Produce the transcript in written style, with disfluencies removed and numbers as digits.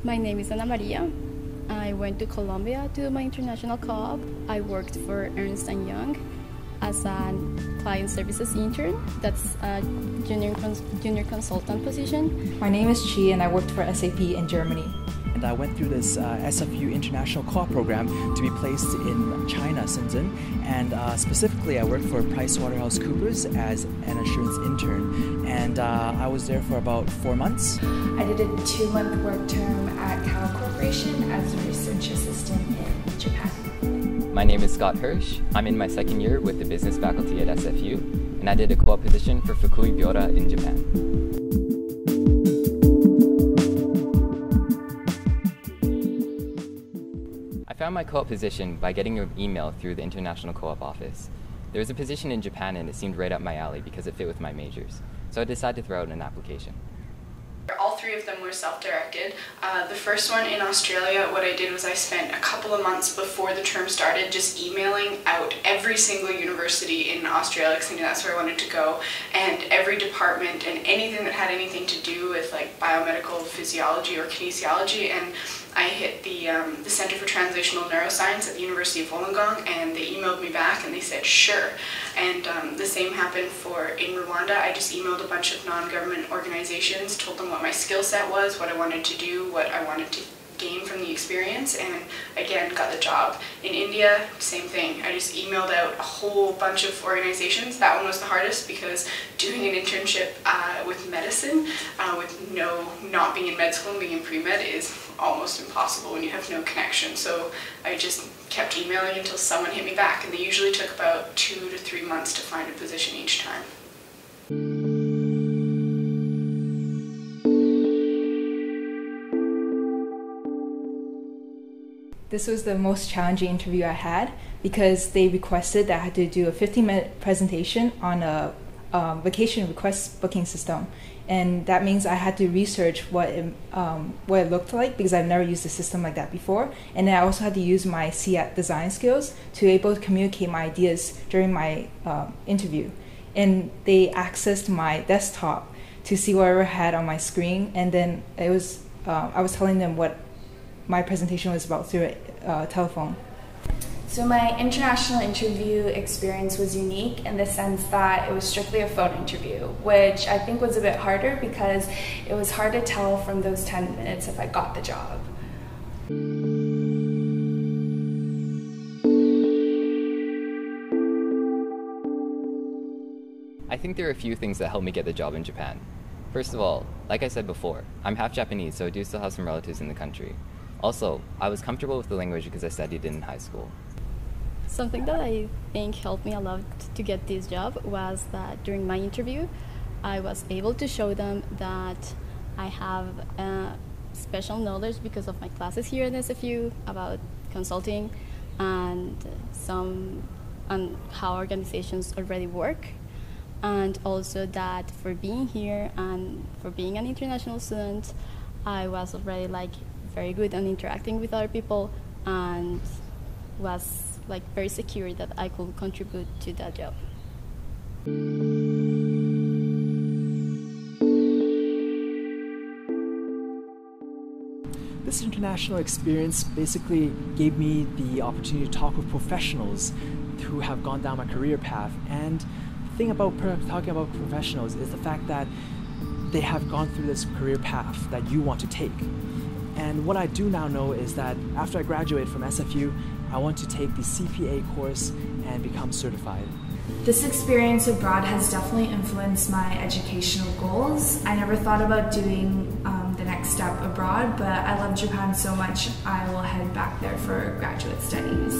My name is Ana Maria. I went to Colombia to do my international co-op. I worked for Ernst & Young as a client services intern. That's a junior consultant position. My name is Chau and I worked for SAP in Germany. And I went through this SFU International Co-op program to be placed in China, Shenzhen. And specifically, I worked for PricewaterhouseCoopers as an assurance intern. And I was there for about 4 months. I did a 2-month work term at Co-operative as a research assistant in Japan. My name is Scott Hirsch. I'm in my 2nd year with the business faculty at SFU, and I did a co-op position for Fukui Biora in Japan. I found my co-op position by getting an email through the International Co-op office. There was a position in Japan and it seemed right up my alley because it fit with my majors. So I decided to throw out an application. All 3 of them were self-directed. The first one in Australia, what I did was I spent a couple of months before the term started just emailing out every single university in Australia because I knew that's where I wanted to go, and every department and anything that had anything to do with like biomedical physiology or kinesiology. And I hit the Center for Translational Neuroscience at the University of Wollongong, and they emailed me back and they said sure. And the same happened in Rwanda. I just emailed a bunch of non-government organizations, told them what my skill set was, what I wanted to do, what I wanted to gain from the experience, and again got the job. In India, same thing. I just emailed out a whole bunch of organizations. That one was the hardest because doing an internship with medicine, with not being in med school and being in pre-med is almost impossible when you have no connection. So I just kept emailing until someone hit me back, and they usually took about 2 to 3 months to find a position each time. This was the most challenging interview I had because they requested that I had to do a 15-minute presentation on a vacation request booking system. And that means I had to research what it looked like because I've never used a system like that before. And then I also had to use my CAT design skills to be able to communicate my ideas during my interview. And they accessed my desktop to see whatever I had on my screen. And then I was telling them what my presentation was about through a telephone. So my international interview experience was unique in the sense that it was strictly a phone interview, which I think was a bit harder because it was hard to tell from those 10 minutes if I got the job. I think there are a few things that helped me get the job in Japan. First of all, like I said before, I'm half Japanese, so I do still have some relatives in the country. Also, I was comfortable with the language because I studied it in high school. Something that I think helped me a lot to get this job was that during my interview, I was able to show them that I have special knowledge because of my classes here at SFU about consulting and how organizations already work. And also that for being here and for being an international student, I was already very good at interacting with other people and was very secure that I could contribute to that job. This international experience basically gave me the opportunity to talk with professionals who have gone down my career path. And the thing about talking about professionals is the fact that they have gone through this career path that you want to take. And what I do now know is that after I graduate from SFU, I want to take the CPA course and become certified. This experience abroad has definitely influenced my educational goals. I never thought about doing the next step abroad, but I love Japan so much I will head back there for graduate studies.